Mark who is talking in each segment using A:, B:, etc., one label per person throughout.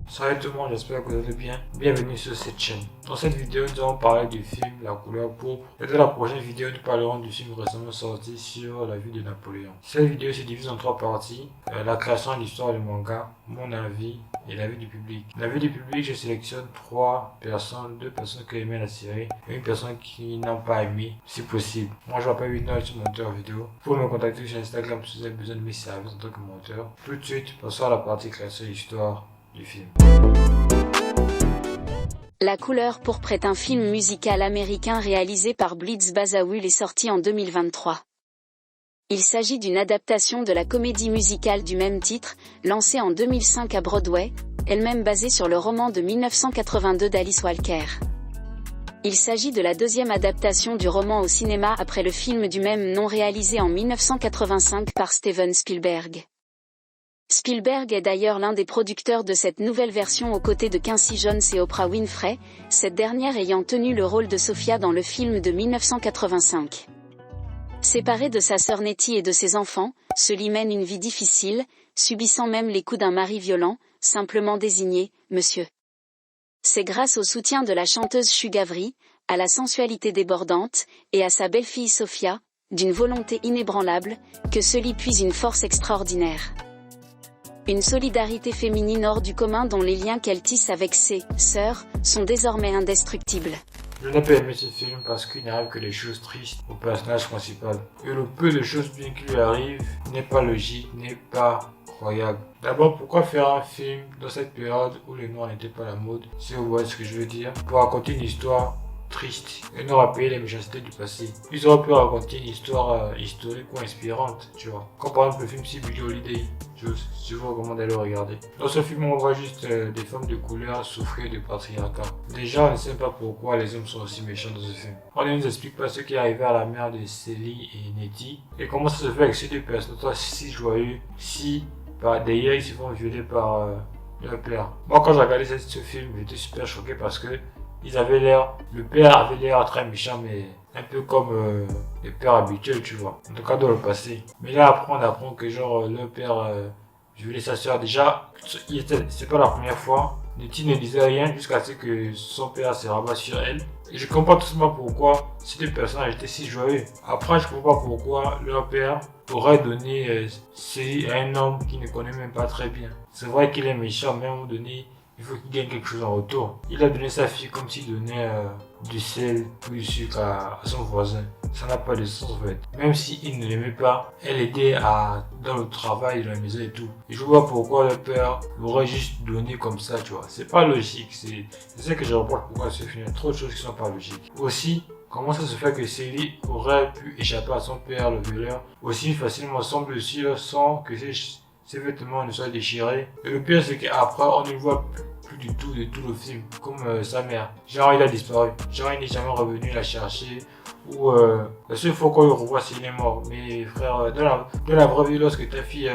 A: Salut tout le monde, j'espère que vous allez bien. Bienvenue sur cette chaîne. Dans cette vidéo, nous allons parler du film La couleur pourpre. Et dans la prochaine vidéo, nous parlerons du film récemment sorti sur la vie de Napoléon. Cette vidéo se divise en trois parties. La création et l'histoire du manga, mon avis et l'avis du public. L'avis du public, je sélectionne trois personnes, deux personnes qui aimaient la série et une personne qui n'a pas aimé, si possible. Moi, je m'appelle Winner, je suis monteur vidéo. Vous pouvez me contacter sur Instagram si vous avez besoin de mes services en tant que monteur. Tout de suite, passons à la partie création et histoire du film.
B: La couleur pourpre est un film musical américain réalisé par Blitz Bazawule et sorti en 2023. Il s'agit d'une adaptation de la comédie musicale du même titre, lancée en 2005 à Broadway, elle-même basée sur le roman de 1982 d'Alice Walker. Il s'agit de la deuxième adaptation du roman au cinéma après le film du même nom réalisé en 1985 par Steven Spielberg. Spielberg est d'ailleurs l'un des producteurs de cette nouvelle version aux côtés de Quincy Jones et Oprah Winfrey, cette dernière ayant tenu le rôle de Sophia dans le film de 1985. Séparé de sa sœur Nettie et de ses enfants, Sully mène une vie difficile, subissant même les coups d'un mari violent, simplement désigné « Monsieur ». C'est grâce au soutien de la chanteuse Sugavri, à la sensualité débordante, et à sa belle-fille Sophia, d'une volonté inébranlable, que Sully puise une force extraordinaire. Une solidarité féminine hors du commun dont les liens qu'elle tisse avec ses sœurs sont désormais indestructibles.
A: Je n'ai pas aimé ce film parce qu'il n'arrive que des choses tristes au personnage principal. Et le peu de choses bien qui lui arrivent n'est pas logique, n'est pas croyable. D'abord, pourquoi faire un film dans cette période où le noir n'était pas la mode, si vous voyez ce que je veux dire, pour raconter une histoire triste et non rappeler les méchancetés du passé. Ils auraient pu raconter une histoire historique ou inspirante, tu vois. Comme par exemple le film Billie Holiday. Je vous recommande d'aller le regarder. Dans ce film, on voit juste des femmes de couleur souffrir de patriarcat. Déjà, on ne sait pas pourquoi les hommes sont aussi méchants dans ce film. On ne nous explique pas ce qui est arrivé à la mère de Sully et Nettie et comment ça se fait avec ces deux personnages si joyeux, si d'ailleurs ils se font violer par leur père. Moi, quand j'ai regardé ce film, j'étais super choqué parce que le père avait l'air très méchant, mais un peu comme les pères habituels, tu vois. En tout cas, dans le passé. Mais là, après, on apprend que genre, le père violait sa soeur. Déjà, c'est pas la première fois. Nettie ne disait rien jusqu'à ce que son père se rabat sur elle. Et je comprends tout simplement pourquoi ces deux personnages étaient si joyeux. Après, je comprends pas pourquoi leur père aurait donné à un homme qu'il ne connaît même pas très bien. C'est vrai qu'il est méchant, mais à un moment donné, il faut qu'il gagne quelque chose en retour. Il a donné sa fille comme s'il donnait du sel ou du sucre à son voisin. Ça n'a pas de sens en fait. Même s'il ne l'aimait pas, elle aidait dans le travail, dans la maison et tout. Et je vois pourquoi le père l'aurait juste donné comme ça, tu vois. C'est pas logique. C'est ça que je reproche pourquoi ce film. Il y a trop de choses qui sont pas logiques. Aussi, comment ça se fait que Sully aurait pu échapper à son père, le violeur, aussi facilement semble-t-il sans que ses vêtements ne soient déchirés. Et le pire, c'est qu'après, on ne le voit plus du tout de tout le film, comme sa mère. Genre, il a disparu. Genre, il n'est jamais revenu la chercher. Ou la seule fois qu'on le revoit, c'est qu'il est mort. Mais frère, dans la vraie vie, lorsque ta fille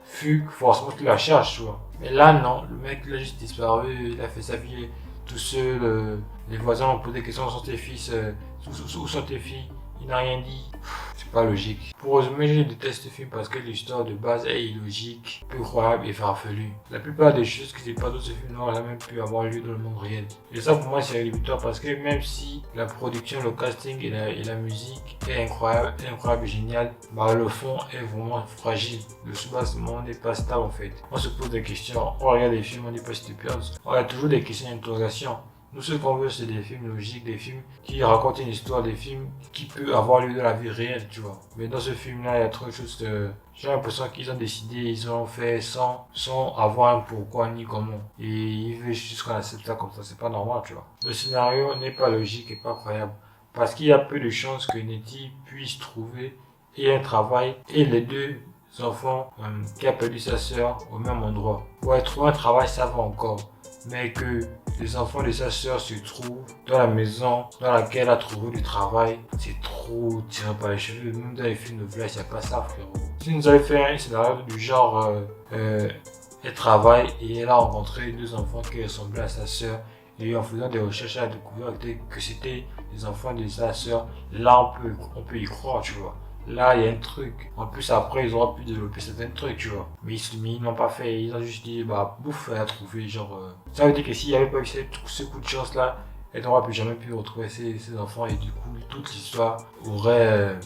A: fugue, forcément tu la cherches, tu vois. Mais là, non. Le mec, il a juste disparu. Il a fait sa vie tout seul. Les voisins ont posé des questions sur tes fils. Où sont tes filles? Il n'a rien dit. C'est pas logique. Pour résumer, je déteste ce film parce que l'histoire de base est illogique, peu croyable et farfelue. La plupart des choses qui se passent dans ce film n'auraient même pu avoir lieu dans le monde réel. Et ça, pour moi, c'est rédhibitoire parce que même si la production, le casting et la musique est incroyable et génial, le fond est vraiment fragile. Le soubassement n'est pas stable en fait. On se pose des questions, on regarde des films, on n'est pas stupide. On a toujours des questions d'interrogation. Nous, ce qu'on veut, c'est des films logiques, des films qui racontent une histoire, des films qui peuvent avoir lieu dans la vie réelle, tu vois. Mais dans ce film-là, il y a trop de choses j'ai l'impression qu'ils ont décidé, ils ont fait sans avoir un pourquoi ni comment. Et ils veulent juste qu'on accepte ça comme ça, c'est pas normal, tu vois. Le scénario n'est pas logique et pas croyable. Parce qu'il y a peu de chances que Nettie puisse trouver un travail et les deux enfants qui a perdu sa sœur au même endroit. Ouais, trouver un travail, ça va encore. Mais que les enfants de sa sœur se trouvent dans la maison dans laquelle elle a trouvé du travail, c'est trop tiré par les cheveux. Même dans les films de village, il n'y a pas ça, frérot. Si nous avions fait un scénario du genre, elle travaille et elle a rencontré deux enfants qui ressemblaient à sa sœur, et en faisant des recherches, elle a découvert que c'était les enfants de sa sœur, là on peut y croire, tu vois. là, il y a un truc. En plus, après, ils auraient pu développer certains trucs, tu vois. Mais ils n'ont pas fait. Ils ont juste dit, bah, bouffe, elle a trouvé, genre... Ça veut dire que s'il n'y avait pas eu ce coup de chance-là, elle n'aurait plus jamais pu retrouver ses enfants. Et du coup, toute l'histoire aurait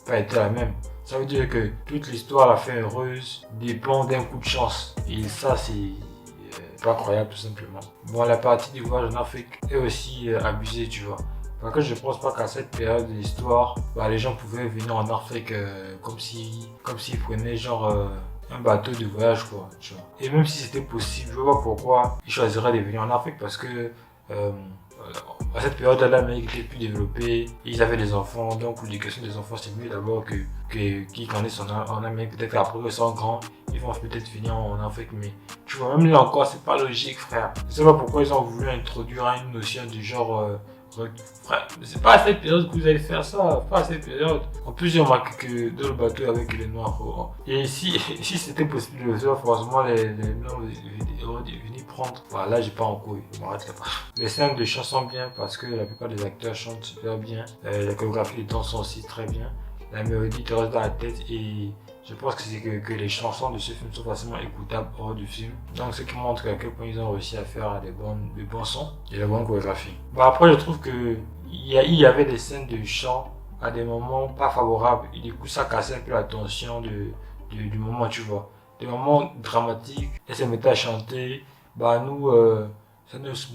A: pas été la même. Ça veut dire que toute l'histoire, la fin heureuse, dépend d'un coup de chance. Et ça, c'est pas croyable, tout simplement. Bon, la partie du voyage en Afrique est aussi abusée, tu vois. Parce que je pense pas qu'à cette période de l'histoire, bah, les gens pouvaient venir en Afrique comme s'ils prenaient genre un bateau de voyage, quoi, tu vois. Et même si c'était possible, je vois pas pourquoi ils choisiraient de venir en Afrique, parce que à cette période-là, l'Amérique était plus développée, ils avaient des enfants, donc l'éducation des enfants c'est mieux d'abord qu'ils grandissent en Amérique. Peut-être qu'après ils sont grands, ils vont peut-être venir en Afrique, mais tu vois, même là encore, c'est pas logique, frère. Je sais pas pourquoi ils ont voulu introduire une notion du genre. Frère, c'est pas à cette période que vous allez faire ça, pas à cette période. En plus, j'ai remarqué que dans le bateau avec les noirs, et si c'était possible de le faire, forcément les noirs venaient prendre. Voilà, là j'ai pas en couille, je m'arrête là-bas. Les scènes de chant sont bien parce que la plupart des acteurs chantent super bien. La chorégraphie des danses sont aussi très bien. La mélodie te reste dans la tête et je pense que c'est que les chansons de ce film sont facilement écoutables hors du film. Donc ce qui montre à quel point ils ont réussi à faire des bons sons et la bonne chorégraphie. Bon, après je trouve que il y avait des scènes de chant à des moments pas favorables et du coup ça cassait un peu la tension du moment, tu vois. Des moments dramatiques, elle se mettait à chanter, bah nous,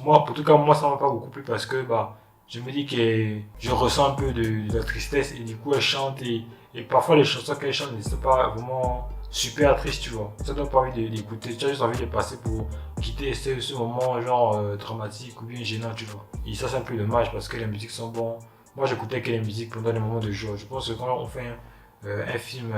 A: moi, en tout cas moi ça m'a pas beaucoup plu parce que bah je me dis que je ressens un peu de la tristesse et du coup elle chante et parfois les chansons qu'elle chante ne sont pas vraiment super tristes, tu vois. Ça donne pas envie d'écouter, tu as juste envie de passer pour quitter ce moment genre dramatique ou bien gênant, tu vois. Et ça c'est un peu dommage parce que les musiques sont bonnes. Moi j'écoutais que les musiques pendant les moments de joie. Je pense que quand on fait un film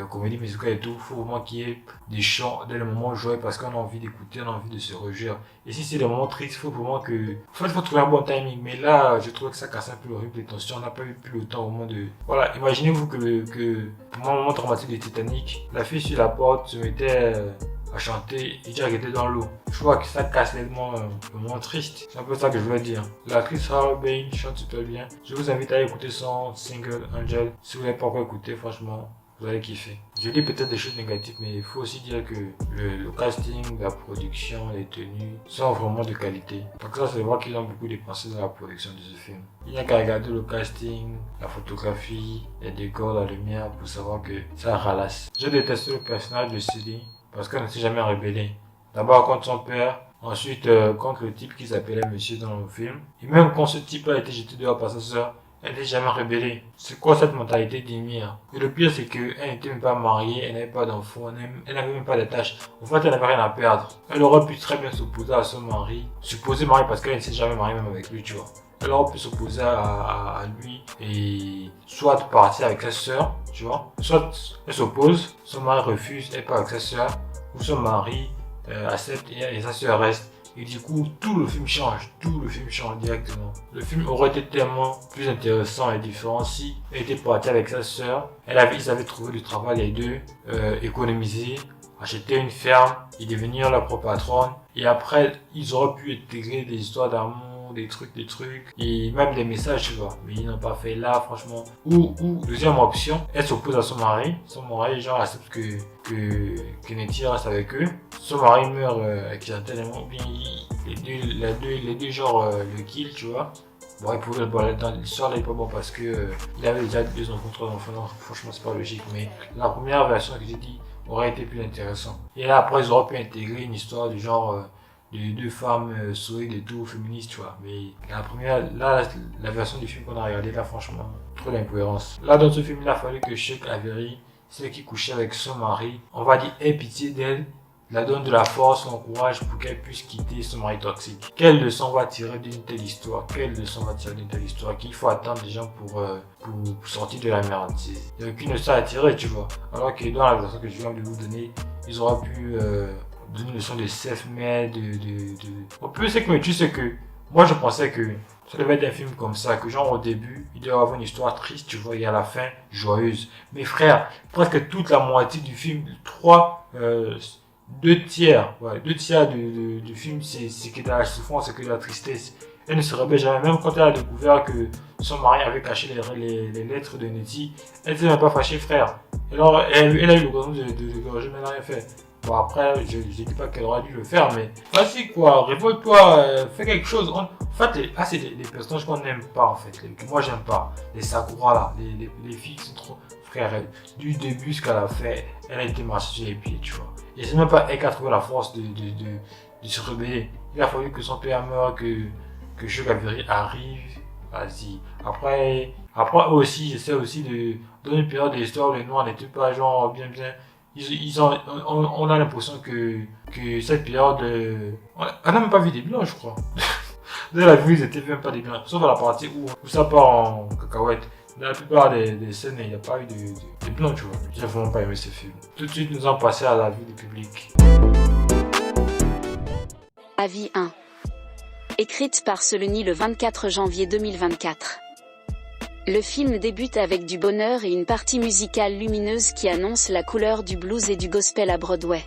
A: comédie musicale et tout, il faut vraiment qu'il y ait des chants dès le moment joyeux parce qu'on a envie d'écouter, on a envie de se réjouir. Et si c'est des moments tristes, il faut vraiment que... En fait, il faut trouver un bon timing. Mais là, je trouve que ça casse un peu le rythme des tensions. On n'a pas eu plus le temps au moment de... Voilà, imaginez-vous que pour moi, au moment dramatique de Titanic, la fille sur la porte se mettait à chanter et dire qu'elle était dans l'eau. Je vois que ça casse nettement le moment triste. C'est un peu ça que je veux dire. L'actrice Halle Bain chante super bien. Je vous invite à écouter son single Angel. Si vous n'avez pas encore écouté, franchement, vous allez kiffer. Je dis peut-être des choses négatives, mais il faut aussi dire que le casting, la production, les tenues sont vraiment de qualité. Donc ça, c'est vrai qu'ils ont beaucoup dépensé dans la production de ce film. Il n'y a qu'à regarder le casting, la photographie, les décors, la lumière pour savoir que ça ralasse. Je déteste le personnage de Sully parce qu'elle ne s'est jamais rébellée. D'abord contre son père, ensuite contre le type qui s'appelait Monsieur dans le film. Et même quand ce type a été jeté dehors par sa sœur, elle n'est jamais rébellée. C'est quoi cette mentalité d'Ymir? Et le pire, c'est qu'elle n'était même pas mariée, elle n'avait pas d'enfant, elle n'avait même pas d'attache. En fait, elle n'avait rien à perdre. Elle aurait pu très bien s'opposer à son mari. Supposé mari parce qu'elle ne s'est jamais mariée même avec lui, tu vois. Elle aurait pu s'opposer à lui et soit partir avec sa sœur, tu vois. Soit elle s'oppose, son mari refuse, elle part avec sa sœur. Ou son mari accepte et sa sœur reste. Et du coup, tout le film change directement. Le film aurait été tellement plus intéressant et différent si elle était partie avec sa sœur. Ils avaient trouvé du travail les deux, économisé, acheter une ferme et devenir leur propre patronne. Et après, ils auraient pu intégrer des histoires d'amour, des trucs, et même des messages, tu vois. Mais ils n'ont pas fait là, franchement. Ou deuxième option, elle s'oppose à son mari. Son mari, genre, accepte que Nettie reste avec eux. Son mari meurt accidentellement, bien les deux genre le kill, tu vois. Bon, il pouvait dans l'histoire, là, il est pas bon parce que il avait déjà 2 enfants, 3 enfants. Non, franchement, c'est pas logique. Mais la première version que j'ai dit aurait été plus intéressant. Et là, après, ils auraient pu intégrer une histoire du genre de 2 femmes solides et tout, féministes, tu vois. Mais la première, là, la version du film qu'on a regardé, là, franchement, trop d'incohérence. Là, dans ce film, il a fallu que Sheikh Avery, celle qui couchait avec son mari, on va dire, ait pitié d'elle, la donne de la force, l'encourage pour qu'elle puisse quitter son mari toxique. Quelle leçon va tirer d'une telle histoire? Qu'il faut attendre des gens pour sortir de la merde? Il n'y a aucune leçon à tirer, tu vois. Alors que dans la version que je viens de vous donner, ils auraient pu donner une leçon de self-made, Au plus, c'est que tu sais que moi je pensais que ça devait être un film comme ça, que genre au début, il devait avoir une histoire triste, tu vois, et à la fin, joyeuse. Mais frère, presque toute la moitié du film, 2 tiers du film, c'est que de la souffrance, c'est que de la tristesse. Elle ne se rebelle jamais, même quand elle a découvert que son mari avait caché les lettres de Nettie, elle ne s'est même pas fâchée, frère. Alors, elle a eu l'occasion de corriger, mais elle n'a rien fait. Bon, après, je ne dis pas qu'elle aurait dû le faire, mais vas-y quoi, révolte-toi, fais quelque chose. En fait, c'est des personnages qu'on n'aime pas, en fait, que moi j'aime pas. Les Sakura là, les filles qui sont trop. Frère, du début, ce qu'elle a fait, elle a été marchée sur les pieds, tu vois. Et c'est même pas elle qui a trouvé la force de se rebeller. Il a fallu que son père meure, que Shogaveri arrive. Vas-y. Après aussi, j'essaie aussi dans une période de l'histoire où les Noirs n'étaient pas genre bien. On a l'impression que cette période. On n'a même pas vu des blancs, je crois. Dans la vue, ils étaient même pas des blancs. Sauf à la partie où ça part en cacahuète. Dans la plupart des scènes, il n'y a pas eu de blancs, tu vois. J'ai vraiment pas aimé ce film. Tout de suite, nous allons passer à la vue du public.
B: Avis 1. Écrite par Seleny le 24 janvier 2024. Le film débute avec du bonheur et une partie musicale lumineuse qui annonce la couleur du blues et du gospel à Broadway.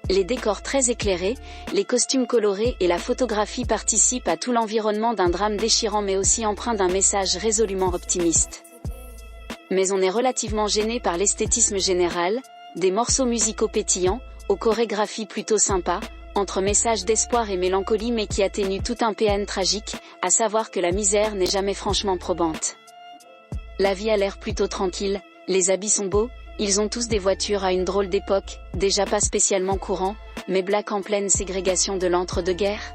B: Les décors très éclairés, les costumes colorés et la photographie participent à tout l'environnement d'un drame déchirant mais aussi empreint d'un message résolument optimiste. Mais on est relativement gêné par l'esthétisme général, des morceaux musicaux pétillants, aux chorégraphies plutôt sympas, entre messages d'espoir et mélancolie mais qui atténuent tout un PN tragique, à savoir que la misère n'est jamais franchement probante. La vie a l'air plutôt tranquille, les habits sont beaux, ils ont tous des voitures à une drôle d'époque, déjà pas spécialement courant, mais black en pleine ségrégation de l'entre-deux-guerres,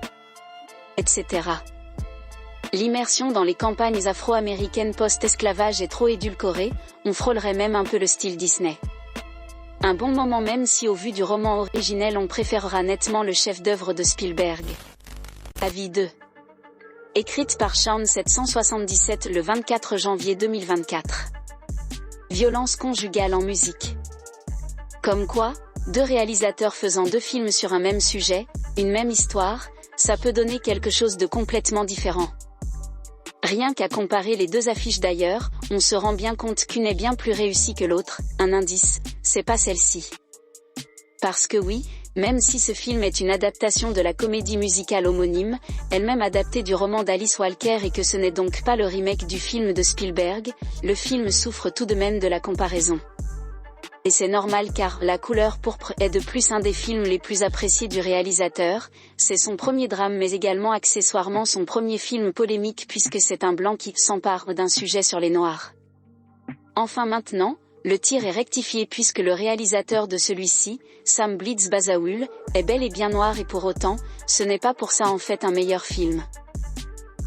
B: etc. L'immersion dans les campagnes afro-américaines post-esclavage est trop édulcorée, on frôlerait même un peu le style Disney. Un bon moment même si au vu du roman originel on préférera nettement le chef-d'œuvre de Spielberg. Avis 2. Écrite par Sean 777 le 24 janvier 2024. Violence conjugale en musique. Comme quoi, 2 réalisateurs faisant 2 films sur un même sujet, une même histoire, ça peut donner quelque chose de complètement différent. Rien qu'à comparer les 2 affiches d'ailleurs, on se rend bien compte qu'une est bien plus réussie que l'autre. Un indice, c'est pas celle-ci. Parce que oui, même si ce film est une adaptation de la comédie musicale homonyme, elle-même adaptée du roman d'Alice Walker et que ce n'est donc pas le remake du film de Spielberg, le film souffre tout de même de la comparaison. Et c'est normal car La couleur pourpre est de plus un des films les plus appréciés du réalisateur, c'est son premier drame mais également accessoirement son premier film polémique puisque c'est un blanc qui s'empare d'un sujet sur les noirs. Enfin maintenant, le tir est rectifié puisque le réalisateur de celui-ci, Sam Blitz Bazawule, est bel et bien noir et pour autant, ce n'est pas pour ça en fait un meilleur film.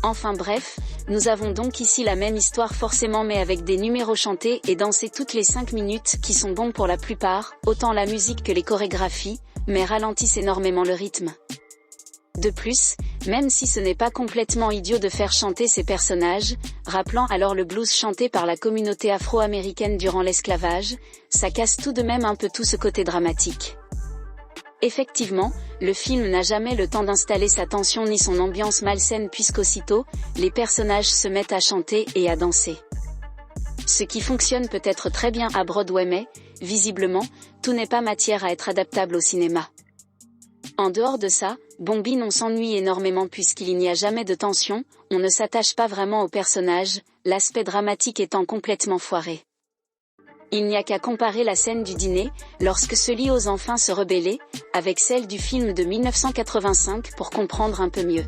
B: Enfin bref, nous avons donc ici la même histoire forcément mais avec des numéros chantés et dansés toutes les 5 minutes qui sont bons pour la plupart, autant la musique que les chorégraphies, mais ralentissent énormément le rythme. De plus, même si ce n'est pas complètement idiot de faire chanter ces personnages, rappelant alors le blues chanté par la communauté afro-américaine durant l'esclavage, ça casse tout de même un peu tout ce côté dramatique. Effectivement, le film n'a jamais le temps d'installer sa tension ni son ambiance malsaine puisqu'aussitôt, les personnages se mettent à chanter et à danser. Ce qui fonctionne peut-être très bien à Broadway mais, visiblement, tout n'est pas matière à être adaptable au cinéma. En dehors de ça, Bombine on s'ennuie énormément puisqu'il n'y a jamais de tension, on ne s'attache pas vraiment aux personnages, l'aspect dramatique étant complètement foiré. Il n'y a qu'à comparer la scène du dîner, lorsque Sully ose enfin se rebeller, avec celle du film de 1985 pour comprendre un peu mieux.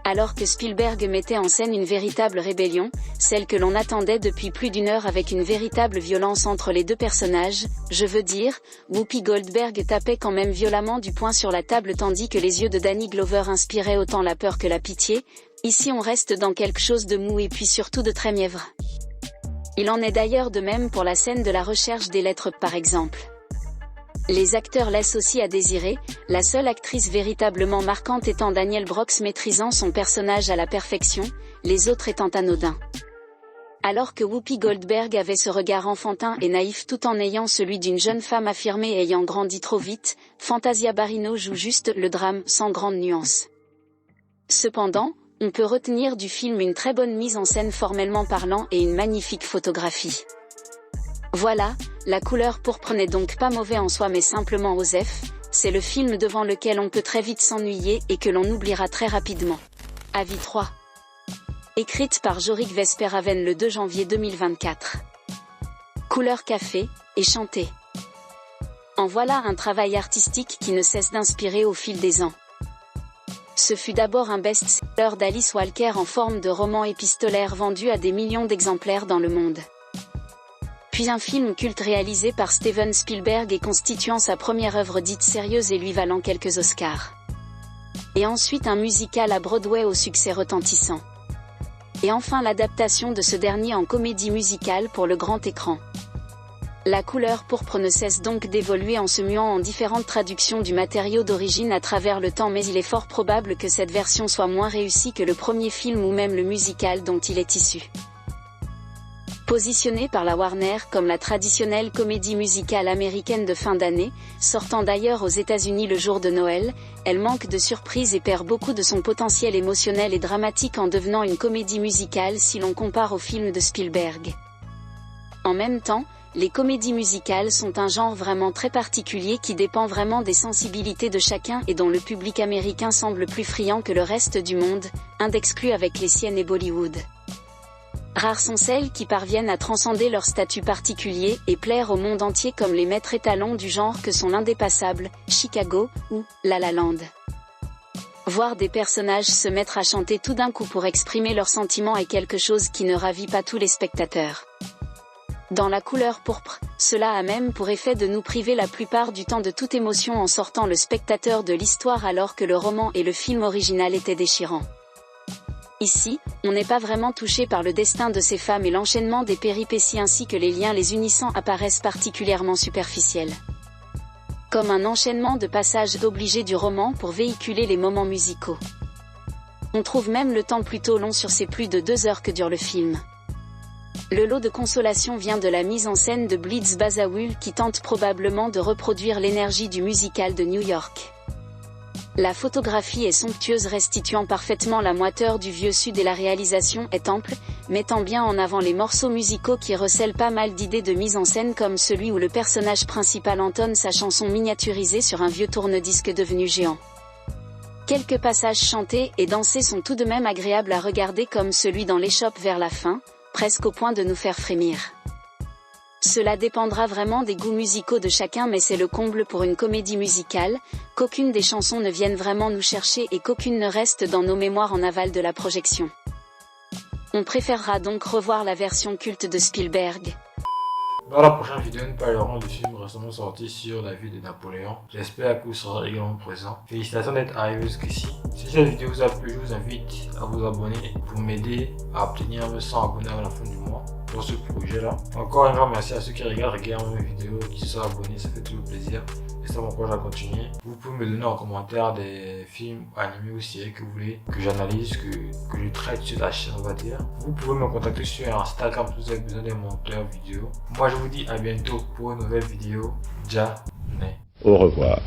B: Alors que Spielberg mettait en scène une véritable rébellion, celle que l'on attendait depuis plus d'1 heure avec une véritable violence entre les 2 personnages, je veux dire, Whoopi Goldberg tapait quand même violemment du poing sur la table tandis que les yeux de Danny Glover inspiraient autant la peur que la pitié, ici on reste dans quelque chose de mou et puis surtout de très mièvre. Il en est d'ailleurs de même pour la scène de la recherche des lettres par exemple. Les acteurs laissent aussi à désirer, la seule actrice véritablement marquante étant Danielle Brooks maîtrisant son personnage à la perfection, les autres étant anodins. Alors que Whoopi Goldberg avait ce regard enfantin et naïf tout en ayant celui d'une jeune femme affirmée et ayant grandi trop vite, Fantasia Barrino joue juste le drame sans grande nuance. Cependant, on peut retenir du film une très bonne mise en scène formellement parlant et une magnifique photographie. Voilà, La couleur pourpre n'est donc pas mauvais en soi mais simplement osef, c'est le film devant lequel on peut très vite s'ennuyer et que l'on oubliera très rapidement. Avis 3. Écrite par Jorik Vesperhaven le 2 janvier 2024. Couleur café, et chantée. En voilà un travail artistique qui ne cesse d'inspirer au fil des ans. Ce fut d'abord un best-seller d'Alice Walker en forme de roman épistolaire vendu à des millions d'exemplaires dans le monde. Puis un film culte réalisé par Steven Spielberg et constituant sa première œuvre dite sérieuse et lui valant quelques Oscars. Et ensuite un musical à Broadway au succès retentissant. Et enfin l'adaptation de ce dernier en comédie musicale pour le grand écran. La couleur pourpre ne cesse donc d'évoluer en se muant en différentes traductions du matériau d'origine à travers le temps, mais il est fort probable que cette version soit moins réussie que le premier film ou même le musical dont il est issu. Positionnée par la Warner comme la traditionnelle comédie musicale américaine de fin d'année, sortant d'ailleurs aux États-Unis le jour de Noël, elle manque de surprise et perd beaucoup de son potentiel émotionnel et dramatique en devenant une comédie musicale si l'on compare au film de Spielberg. En même temps, les comédies musicales sont un genre vraiment très particulier qui dépend vraiment des sensibilités de chacun et dont le public américain semble plus friand que le reste du monde, un d'exclus avec les siennes et Bollywood. Rares sont celles qui parviennent à transcender leur statut particulier et plaire au monde entier comme les maîtres étalons du genre que sont l'Indépassable, Chicago, ou La La Land. Voir des personnages se mettre à chanter tout d'un coup pour exprimer leurs sentiments est quelque chose qui ne ravit pas tous les spectateurs. Dans La couleur pourpre, cela a même pour effet de nous priver la plupart du temps de toute émotion en sortant le spectateur de l'histoire alors que le roman et le film original étaient déchirants. Ici, on n'est pas vraiment touché par le destin de ces femmes et l'enchaînement des péripéties ainsi que les liens les unissant apparaissent particulièrement superficiels. Comme un enchaînement de passages obligés du roman pour véhiculer les moments musicaux. On trouve même le temps plutôt long sur ces plus de 2 heures que dure le film. Le lot de consolation vient de la mise en scène de Blitz Bazawule qui tente probablement de reproduire l'énergie du musical de New York. La photographie est somptueuse restituant parfaitement la moiteur du vieux sud et la réalisation est ample, mettant bien en avant les morceaux musicaux qui recèlent pas mal d'idées de mise en scène comme celui où le personnage principal entonne sa chanson miniaturisée sur un vieux tourne-disque devenu géant. Quelques passages chantés et dansés sont tout de même agréables à regarder comme celui dans l'échoppe vers la fin, presque au point de nous faire frémir. Cela dépendra vraiment des goûts musicaux de chacun mais c'est le comble pour une comédie musicale, qu'aucune des chansons ne vienne vraiment nous chercher et qu'aucune ne reste dans nos mémoires en aval de la projection. On préférera donc revoir la version culte de Spielberg.
A: Dans la prochaine vidéo, nous parlerons du film récemment sorti sur la vie de Napoléon. J'espère que vous serez également présent. Félicitations d'être arrivé jusqu'ici. Si cette vidéo vous a plu, je vous invite à vous abonner pour m'aider à obtenir 100 abonnés à la fin du mois pour ce projet-là. Encore un grand merci à ceux qui regardent régulièrement mes vidéos, qui se sont abonnés, ça fait toujours plaisir. Et ça m'encourage à continuer. Vous pouvez me donner en commentaire des films animés ou séries que vous voulez que j'analyse, que je traite sur la chaîne, on va dire. Vous pouvez me contacter sur Instagram si vous avez besoin d'un monteur vidéo. Moi je vous dis à bientôt pour une nouvelle vidéo. Au revoir.